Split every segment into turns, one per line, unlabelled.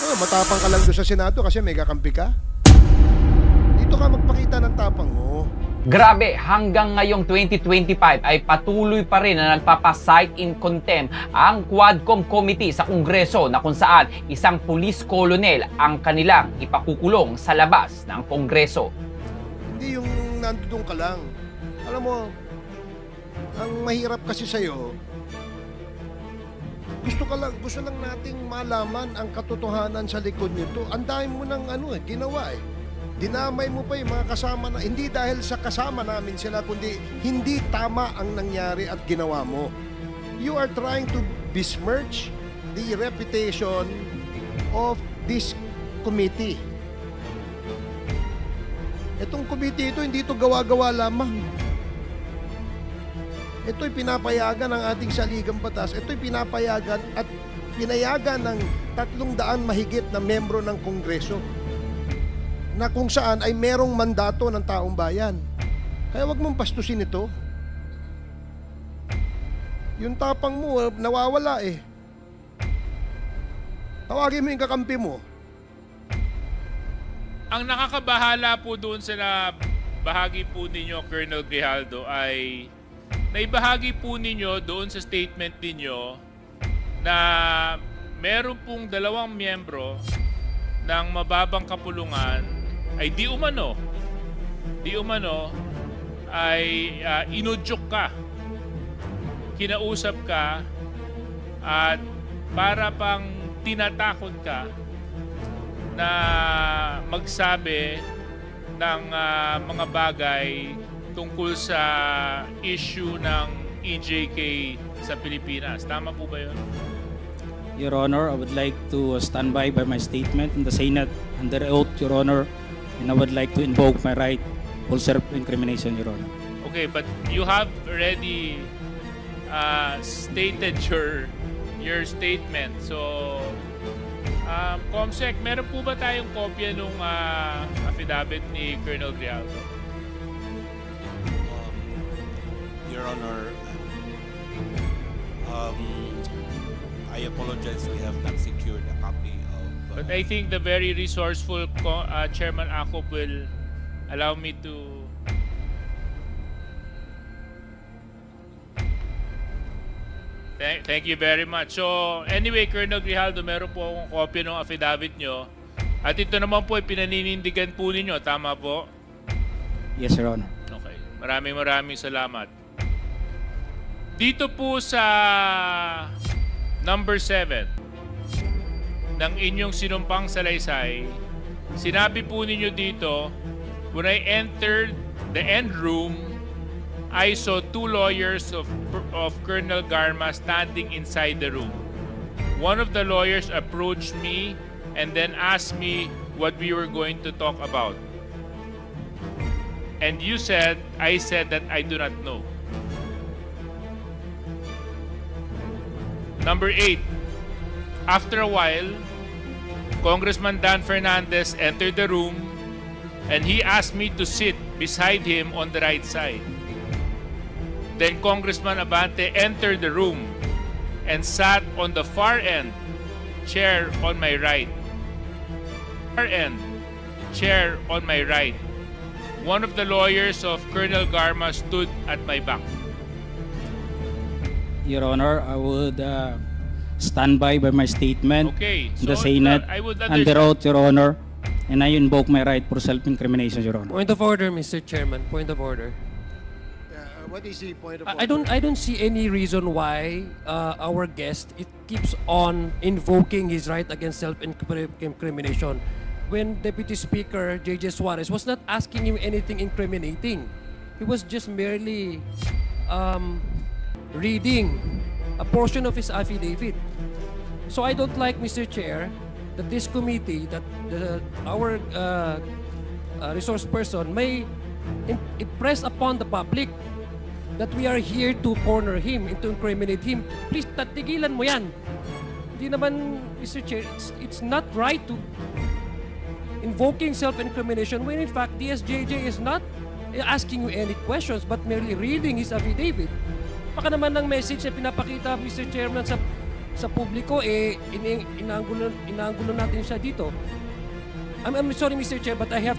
Oh, matapang ka lang doon sa Senado kasi may kakampi ka. Dito ka magpakita ng tapang mo.
Grabe, hanggang ngayong 2025 ay patuloy pa rin na nagpapa-cite in contempt ang Quadcom Committee sa Kongreso na kung saan isang police colonel ang kanilang ipakukulong sa labas ng Kongreso.
Hindi yung nandoon ka lang. Alam mo, ang mahirap kasi sa'yo, gusto lang nating malaman ang katotohanan sa likod nito. Ang dami mo ng ginawa eh. Dinamay mo pa yung mga kasama na, hindi dahil sa kasama namin sila, kundi hindi tama ang nangyari at ginawa mo. You are trying to besmirch the reputation of this committee. Itong committee ito, hindi ito gawa-gawa lamang. Ito'y pinapayagan ng ating saligang batas. Ito'y pinapayagan at pinayagan ng 300 mahigit na membro ng Kongreso na kung saan ay merong mandato ng taong bayan. Kaya wag mong pastusin ito. Yung tapang mo, nawawala eh. Tawagin mo yung kakampi mo.
Ang nakakabahala po doon sa bahagi po ninyo, Colonel Grijaldo, ay naibahagi po ninyo doon sa statement ninyo na meron pong 2 miyembro ng mababang kapulungan ay di umano ay inudyok ka, kinausap ka at para pang tinatakot ka na magsabi ng mga bagay tungkol sa issue ng EJK sa Pilipinas. Tama po ba yun?
Your Honor, I would like to stand by my statement in the Senate under oath, Your Honor, and I would like to invoke my right for self-incrimination, Your Honor.
Okay, but you have already stated your statement. So, Comsec, meron po ba tayong kopya nung affidavit ni Colonel Grijaldo?
Your Honor, I apologize, we have not secured a copy of...
But I think the very resourceful Chairman Akop will allow me to... Thank you very much. So, anyway, Colonel Grijaldo, meron po akong kopya ng affidavit nyo. At ito naman po ay pinaninindigan po ninyo. Tama po?
Yes, Your Honor.
Okay. Maraming salamat. Dito po sa number 7 ng inyong sinumpang salaysay, sinabi po ninyo dito, when I entered the end room, I saw 2 lawyers of Colonel Garma standing inside the room. One of the lawyers approached me and then asked me what we were going to talk about. And I said that I do not know. Number 8, after a while, Congressman Dan Fernandez entered the room and he asked me to sit beside him on the right side. Then Congressman Abante entered the room and sat on the far end, chair on my right. Far end, chair on my right. One of the lawyers of Colonel Garma stood at my back.
Your Honor, I would stand by my statement
Okay,
in the
so
Senate
I would
under
understand.
oath, Your Honor, and I invoke my right for self-incrimination, Your Honor.
Point of order, Mr. Chairman. Point of order.
What is the point of
I don't see any reason why our guest keeps on invoking his right against self-incrimination when Deputy Speaker J.J. Suarez was not asking him anything incriminating. He was just merely reading a portion of his affidavit. So I don't like, Mr. Chair, that this committee, that our resource person may impress upon the public that we are here to corner him and to incriminate him. Please, tatigilan mo yan. Hindi naman, Mr. Chair, it's not right to invoking self-incrimination when in fact DSJJ is not asking you any questions but merely reading his affidavit. Baka naman ng message na pinapakita, Mr. Chairman, sa sa publiko, inaanggulo natin siya dito. I'm sorry, Mr. Chair, but I have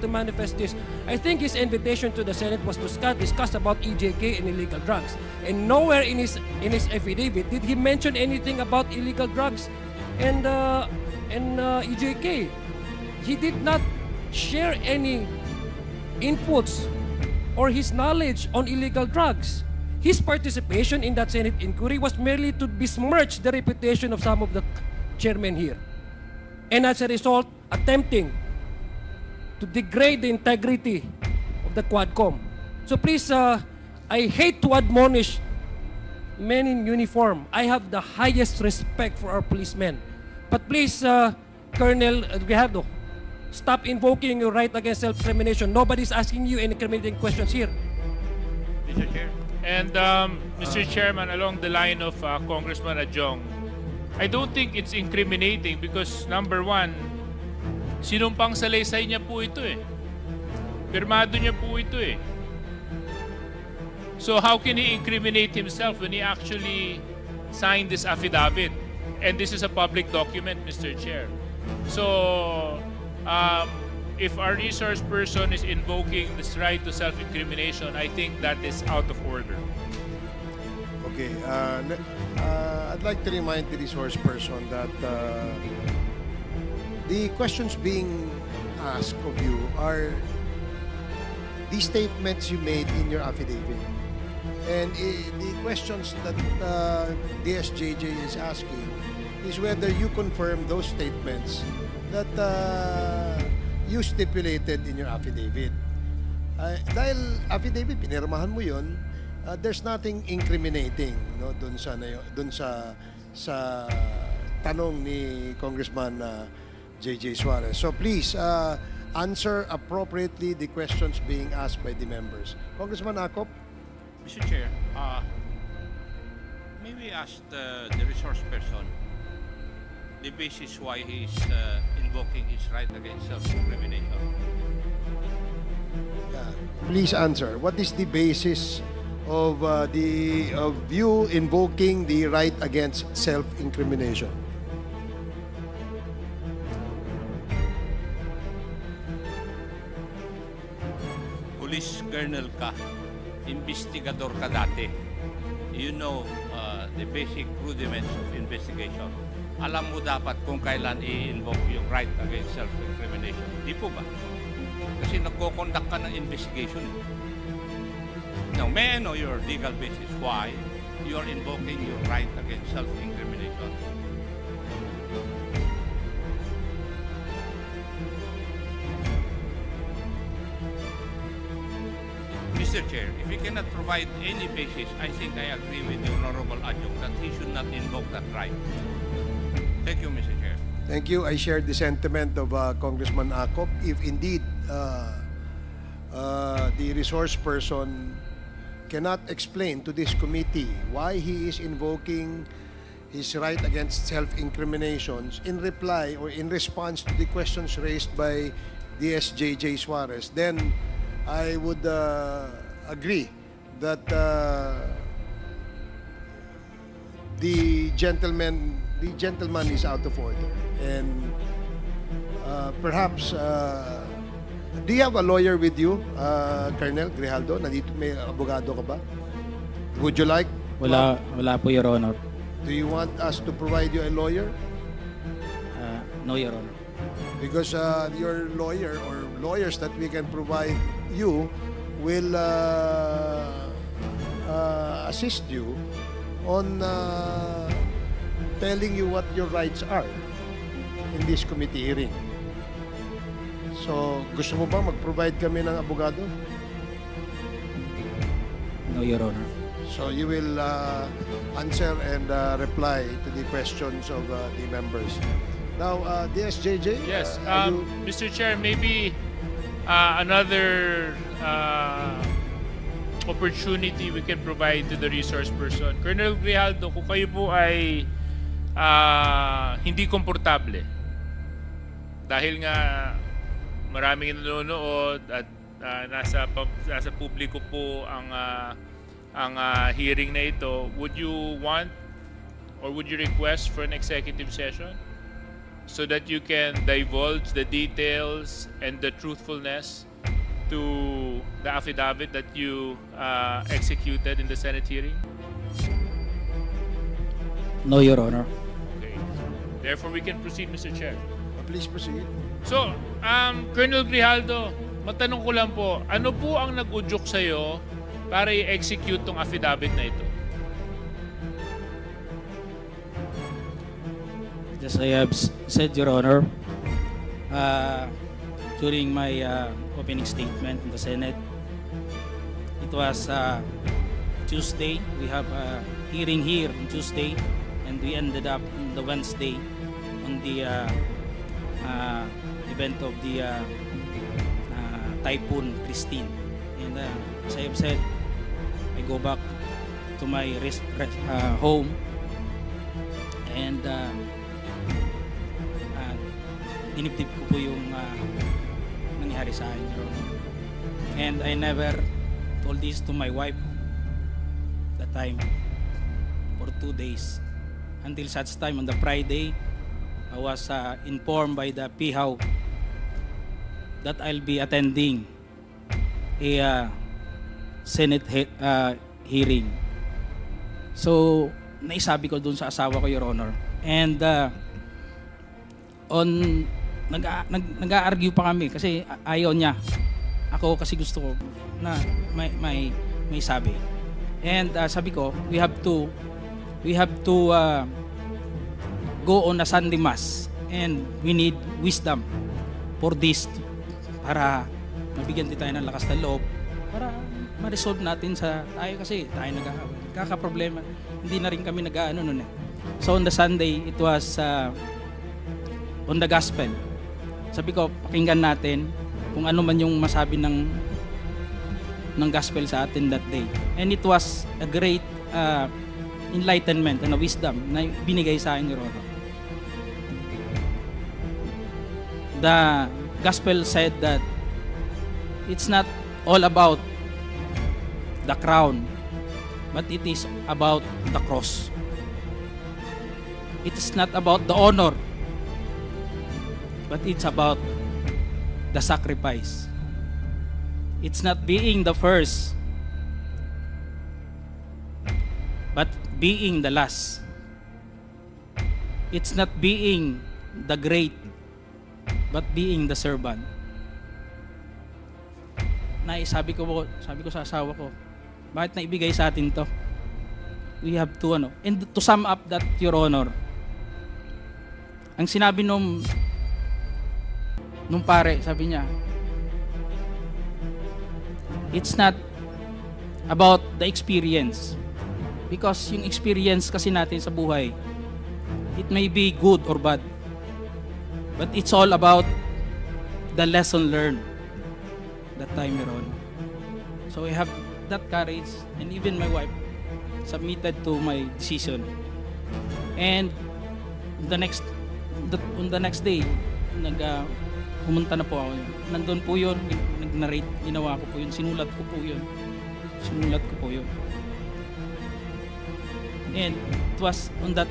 to manifest this. I think his invitation to the Senate was to discuss about EJK and illegal drugs. And nowhere in his affidavit did he mention anything about illegal drugs and EJK. He did not share any inputs or his knowledge on illegal drugs. His participation in that Senate inquiry was merely to besmirch the reputation of some of the chairmen here. And as a result, attempting to degrade the integrity of the Quadcom. So please, I hate to admonish men in uniform. I have the highest respect for our policemen. But please, Colonel Grijaldo, stop invoking your right against self-determination. Nobody's asking you any incriminating questions here.
Mr. Chair. And Mr. Chairman, along the line of Congressman Adjong, I don't think it's incriminating because number one, sinumpang salaysay niya po ito eh. Pirmado niya po ito eh. So how can he incriminate himself when he actually signed this affidavit? And this is a public document, Mr. Chair. So if our resource person is invoking this right to self-incrimination, I think that is out of order.
Okay, I'd like to remind the resource person that the questions being asked of you are the statements you made in your affidavit. And the questions that DSJJ is asking is whether you confirm those statements that you stipulated in your affidavit. Dahil affidavit, pinirmahan mo yun, there's nothing incriminating, no, dun sa tanong ni Congressman JJ Suarez. So please answer appropriately the questions being asked by the members. Congressman Acop.
Mr. Chair, may we ask the resource person the basis why he is invoking his right against self-incrimination?
Yeah. Please answer. What is the basis of you invoking the right against self-incrimination?
Police colonel ka, investigador ka dati. You know the basic rudiments of investigation. Alam mo dapat kung kailan i-invoke yung right against self-incrimination. Di po ba? Kasi nagko-conduct ka ng investigation. Now, may I know your legal basis why you are invoking your right against self-incrimination? Mr. Chair, if he cannot provide any basis, I think I agree with the Honorable Adjong that he should not invoke that right. Thank you, Mr. Chair.
Thank you. I share the sentiment of Congressman Acop. If indeed the resource person cannot explain to this committee why he is invoking his right against self-incriminations in reply or in response to the questions raised by DSJJ Suarez, then I would agree that the gentleman is out of order, and perhaps do you have a lawyer with you, Colonel Grijaldo? Nandito may abogado ka ba? Would you like?
Wala po, Your Honor.
Do you want us to provide you a lawyer?
No, Your Honor.
Because your lawyer or lawyers that we can provide you will assist you on telling you what your rights are in this committee hearing. So, gusto mo ba mag-provide kami ng abogado?
No, Your Honor.
So, you will answer and reply to the questions of the members. Now, DSJJ?
Yes,
you...
Mr. Chair, maybe another opportunity we can provide to the resource person. Colonel Grijaldo, kung kayo po ay hindi komportable dahil nga maraming nanonood at nasa publiko po ang hearing na ito, would you want or would you request for an executive session so that you can divulge the details and the truthfulness to the affidavit that you executed in the Senate hearing?
No, Your Honor.
Okay. Therefore, we can proceed, Mr. Chair.
Please proceed.
So, Colonel Grijaldo, matanong ko lang po, ano po ang nag-udyok sa'yo para i-execute tong affidavit na ito?
As I have said, Your Honor, during my opening statement in the Senate, it was Tuesday. We have a hearing here on Tuesday, and we ended up on the Wednesday on the event of the Typhoon Christine. And as I have said, I go back to my home, and dinibdib ko po yung nangyari sa akin, Your Honor. And I never told this to my wife that time for 2 days. Until such time on the Friday, I was informed by the PIHAW that I'll be attending a Senate hearing. So, naisabi ko dun sa asawa ko, Your Honor. And nag-a-argue pa kami kasi ayaw niya. Ako kasi gusto ko na may sabi. And sabi ko, we have to go on a Sunday Mass, and we need wisdom for this para mabigyan din tayo ng lakas ng loob para ma-resolve natin sa tayo kasi tayo nagkakaproblema. Hindi na rin kami nag-aano nun eh. So on the Sunday, it was on the gospel. Sabi ko, pakinggan natin kung ano man yung masabi ng gospel sa atin that day. And it was a great enlightenment and a wisdom na binigay sa akin, Your Honor. The gospel said that it's not all about the crown, but it is about the cross. It is not about the honor, but it's about the sacrifice. It's not being the first, but being the last. It's not being the great, but being the servant. Sabi ko sa asawa ko, bakit naibigay sa atin to? We have to and to sum up that, Your Honor, ang sinabi nung pare, sabi niya, it's not about the experience. Because yung experience kasi natin sa buhay, it may be good or bad. But it's all about the lesson learned that time, Your Honor. So I have that courage, and even my wife submitted to my decision. And on the next day, pumunta na po ako. Nandun po yun, nag-narrate, ginawa ko po yun, sinulat ko po yun. And it was on that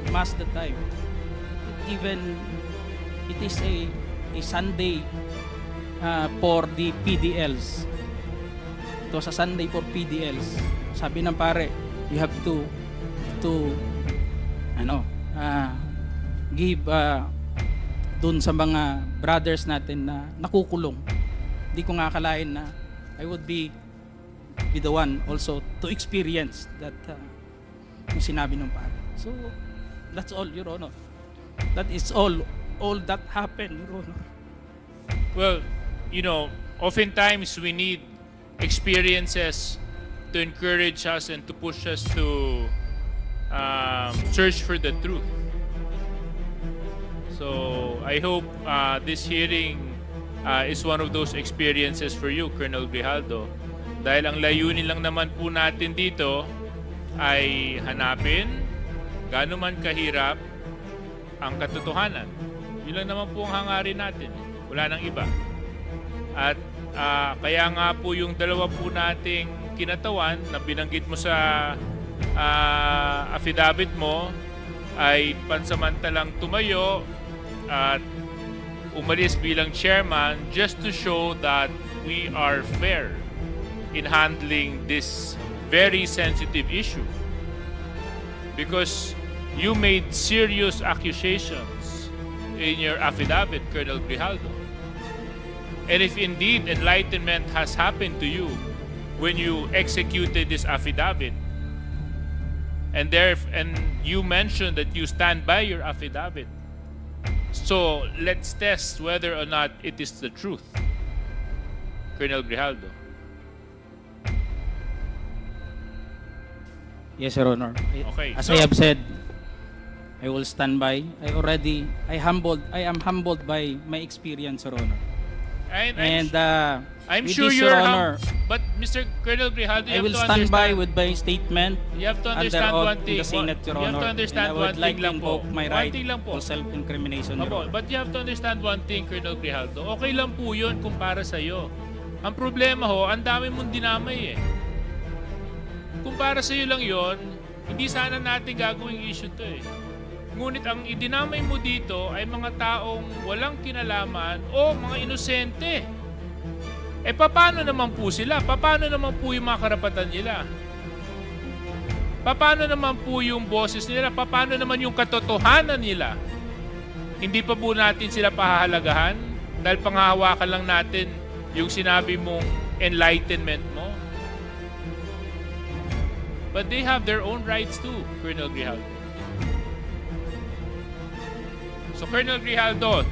mass that time. Even it is a Sunday for the PDLs. It was a Sunday for PDLs. Sabi ng pare, you have to give dun sa mga brothers natin na nakukulong. Hindi ko nga akalain na I would be the one also to experience that yung sinabi ng pare. So that's all, Your Honor. That is all that happened, Your Honor.
Well, oftentimes we need experiences to encourage us and to push us to search for the truth. So I hope this hearing is one of those experiences for you, Colonel Grijaldo. Dahil ang layunin lang naman po natin dito ay hanapin gaano man kahirap ang katotohanan. Yun lang naman po ang hangarin natin. Wala nang iba. At kaya nga po yung dalawa po nating kinatawan na binanggit mo sa affidavit mo ay pansamantalang tumayo at umalis bilang chairman just to show that we are fair in handling this very sensitive issue. Because you made serious accusations in your affidavit, Colonel Grijaldo. And if indeed enlightenment has happened to you when you executed this affidavit, and you mentioned that you stand by your affidavit, so let's test whether or not it is the truth, Colonel Grijaldo.
Yes, Your Honor.
Okay,
As
so-
I have said, I will stand by. I am humbled by my experience, Your Honor.
I'm
with
sure
this,
you're
Your Honor,
but Mr. Colonel Grijaldo,
I
you
will
have to
stand by
understand.
with my statement
You have to
under
understand
oath
one
in
thing.
the Senate, Your
You have
Honor.
to understand
and I
one
would like
thing
to
lang po.
invoke my
One
right
thing lang po.
for self-incrimination, Your
Opo,
Honor.
but you have to understand one thing, Colonel Grijaldo. Okay lang po yun kung para sa'yo. Ang problema ho, ang dami mong dinamay eh. Kung para sa'yo lang yun, hindi sana natin gagawing issue to eh. Ngunit ang idinamay mo dito ay mga taong walang kinalaman o mga inosente. Eh paano naman po sila? Paano naman po yung mga karapatan nila? Paano naman po yung boses nila? Paano naman yung katotohanan nila? Hindi pa po natin sila pahahalagahan dahil panghahawakan lang natin yung sinabi mong enlightenment mo? But they have their own rights too, Colonel Grijaldo. So Colonel Grijaldo,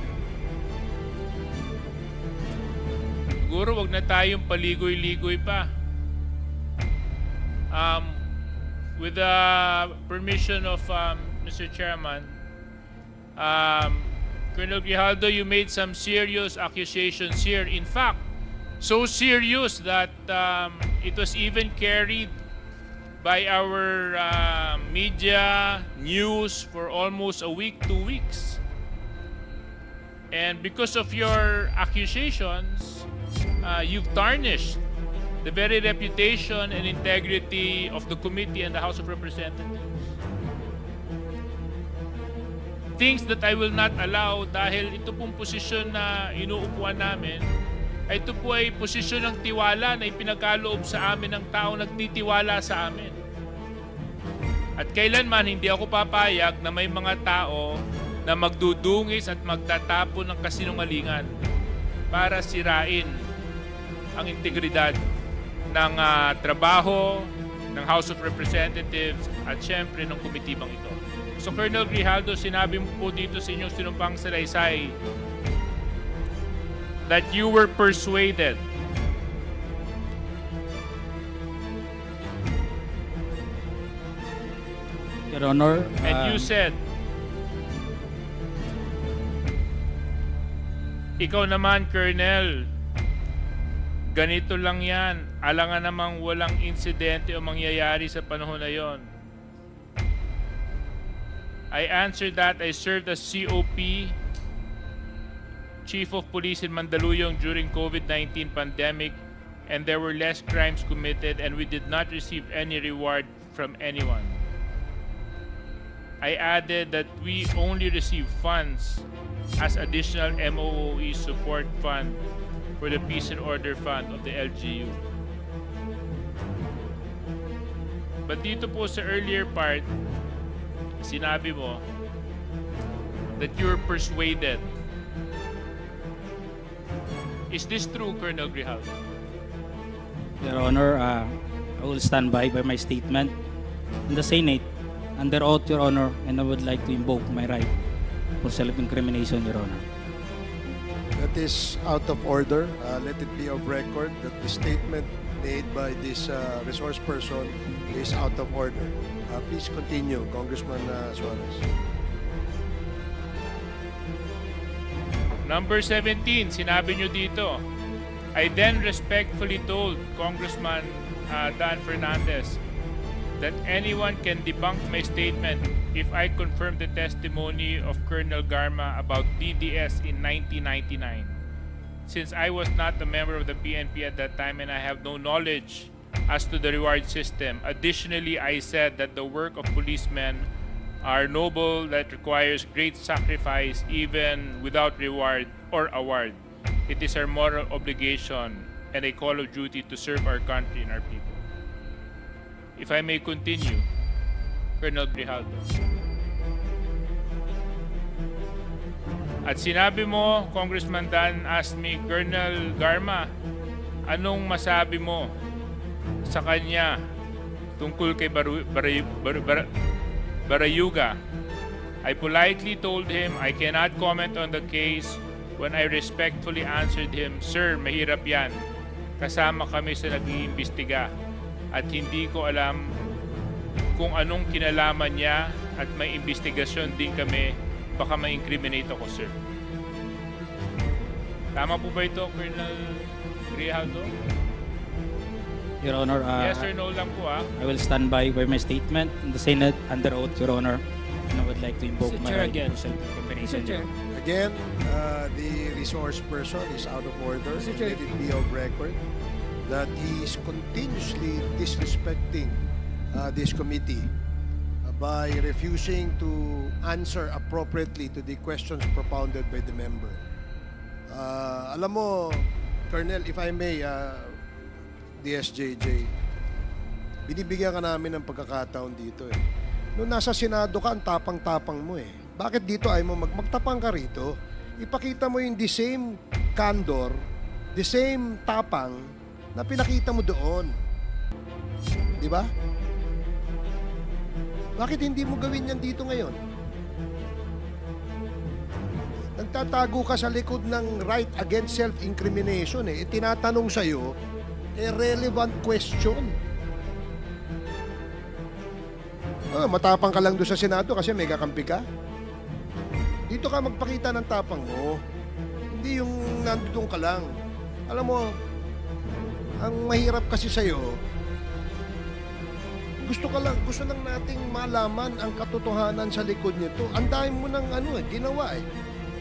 siguro wag na tayong paligoy-ligoy pa. With the permission of Mr. Chairman, Colonel Grijaldo, you made some serious accusations here. In fact, so serious that it was even carried by our media news for almost a week, 2 weeks. And because of your accusations, you've tarnished the very reputation and integrity of the committee and the House of Representatives. Things that I will not allow dahil ito pong posisyon na inuupuan namin, ay ito po ay posisyon ng tiwala na ipinagkaloob sa amin ng taong nagtitiwala sa amin. At kailanman hindi ako papayag na may mga tao na magdudungis at magtatapon ng kasinungalingan para sirain ang integridad ng trabaho ng House of Representatives at syempre ng komitibang ito. So Colonel Grijaldo, sinabi mo po dito sa inyong sinumpang salaysay that you were persuaded
Your Honor,
and you said ikaw naman, Colonel, ganito lang yan. Alangan namang walang insidente o mangyayari sa panahon na yon. I answered that I served as COP, Chief of Police in Mandaluyong during COVID-19 pandemic, and there were less crimes committed and we did not receive any reward from anyone. I added that we only receive funds as additional MOOE support fund for the Peace and Order Fund of the LGU. But dito po sa earlier part, sinabi mo that you're persuaded. Is this true, Colonel Grijaldo?
Your Honor, I will stand by my statement in the Senate under oath, Your Honor, and I would like to invoke my right for self-incrimination, Your Honor.
That is out of order. Let it be of record that the statement made by this resource person is out of order. Please continue, Congressman Suarez.
Number 17, sinabi nyo dito, I then respectfully told Congressman Dan Fernandez that anyone can debunk my statement if I confirm the testimony of Colonel Garma about DDS in 1999. Since I was not a member of the PNP at that time and I have no knowledge as to the reward system. Additionally, I said that the work of policemen are noble, that requires great sacrifice even without reward or award. It is our moral obligation and a call of duty to serve our country and our people. If I may continue, Colonel Grijaldo. At sinabi mo, Congressman Dan asked me, Colonel Garma, anong masabi mo sa kanya tungkol kay Barayuga? I politely told him I cannot comment on the case when I respectfully answered him, Sir, mahirap yan. Kasama kami sa nag-iimbestiga at hindi ko alam kung anong kinalaman niya at may investigasyon din kami. Baka ma-incriminate ako, sir. Tama po ba ito, Colonel Grijaldo?
Your Honor,
Yes or no lang po, ah.
I will stand by my statement in the Senate under oath, Your Honor. And I would like to invoke
Mr.
my
Chair
right
again.
to self-incrimination.
Mr. Chair.
Again, the resource person is out of order.
Mr. Chair.
Let it be of record that he is continuously disrespecting this committee by refusing to answer appropriately to the questions propounded by the member. Alam mo, Colonel, if I may, DSJJ, binibigyan ka namin ng pagkakataon dito eh. Noong nasa Senado ka, ang tapang-tapang mo eh. Bakit dito ay mo magtapang ka rito? Ipakita mo yung the same candor, the same tapang na pinakita mo doon. Di ba? Bakit hindi mo gawin yan dito ngayon? Nagtatago ka sa likod ng right against self-incrimination eh. Tinatanong sa'yo, relevant question. Matapang ka lang doon sa Senado kasi may kakampi ka. Dito ka magpakita ng tapang mo. Hindi yung nandun ka lang. Alam mo, ang mahirap kasi sa'yo, gusto lang nating malaman ang katotohanan sa likod nito. Ang dami mo ng ginawa eh.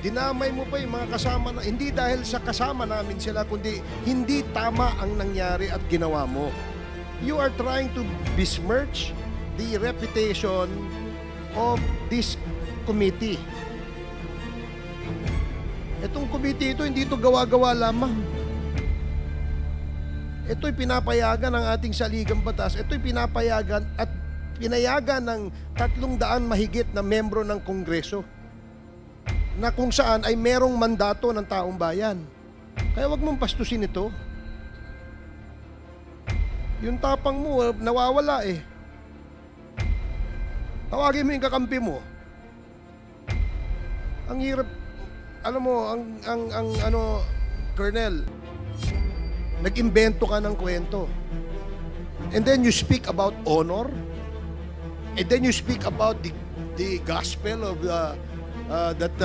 Dinamay mo pa yung mga kasama na, hindi dahil sa kasama namin sila, kundi hindi tama ang nangyari at ginawa mo. You are trying to besmirch the reputation of this committee. Itong committee ito, hindi ito gawa-gawa lamang. Ito'y pinapayagan ng ating saligang batas. Ito'y pinapayagan at pinayagan ng 300 mahigit na membro ng Kongreso na kung saan ay merong mandato ng taong bayan. Kaya wag mong pastusin ito. Yung tapang mo, nawawala eh. Tawagin mo yung kakampi mo. Ang hirap, alam mo, Colonel, nag-imbento ka ng kwento. And then you speak about honor. And then you speak about the gospel of that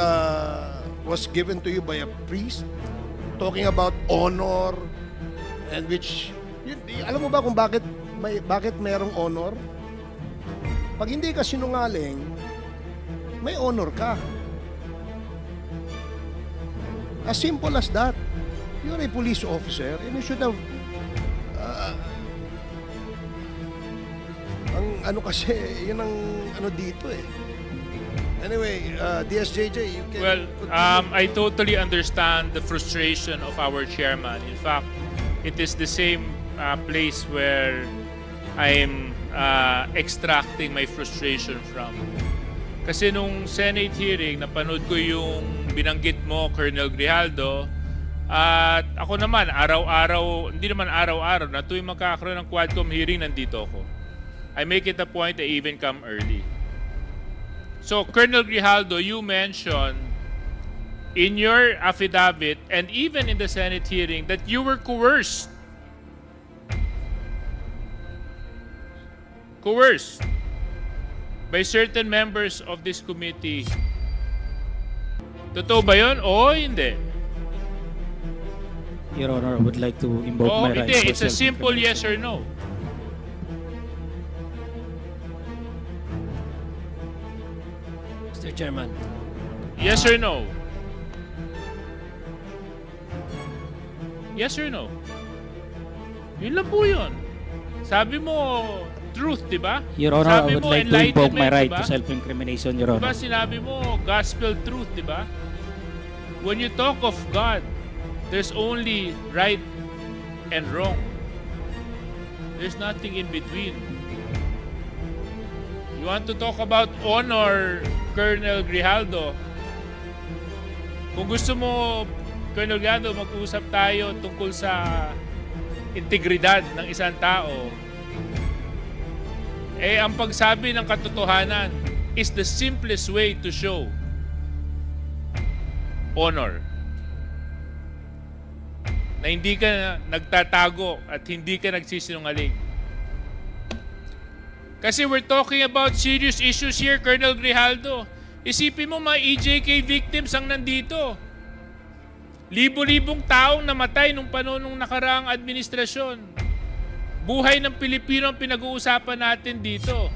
was given to you by a priest. Talking about honor and which alam mo ba kung bakit mayroong honor? Pag hindi ka sinungaling, may honor ka. As simple as that. You're a police officer and you should have kasi yun ang dito eh. Anyway, DSJJ, you can
Well, I totally understand the frustration of our chairman. In fact, it is the same place where I'm extracting my frustration from. Kasi nung Senate hearing, napanood ko yung binanggit mo, Colonel Grijaldo, at ako naman, araw-araw, hindi naman araw-araw, na tuwing magkakaroon ng Quadcom hearing, nandito ako. I make it a point I even come early. So, Colonel Grijaldo, you mentioned in your affidavit and even in the Senate hearing that you were coerced. Coerced by certain members of this committee. Totoo ba yun? O hindi?
Your Honor, I would like to invoke
O
my right
hindi.
to
It's a simple yes or
self-incrimination.
no.
Mr. Chairman.
Yes or no? Yes or no? Yun lang po yun. Sabi mo, truth, di ba?
Your Honor,
Sabi
I would
mo,
like to invoke my
enlightenment,
right
diba?
to self-incrimination, Your
Diba
Honor.
sinabi mo, gospel truth, di ba? When you talk of God, there's only right and wrong. There's nothing in between. You want to talk about honor, Colonel Grijaldo? Kung gusto mo, Colonel Grijaldo, mag-usap tayo tungkol sa integridad ng isang tao, eh ang pagsabi ng katotohanan is the simplest way to show honor. Na hindi ka nagtatago at hindi ka nagsisinungaling. Kasi we're talking about serious issues here, Colonel Grijaldo. Isipin mo mga EJK victims ang nandito. Libo-libong taong namatay nung panahon ng nakaraang administrasyon. Buhay ng Pilipino ang pinag-uusapan natin dito.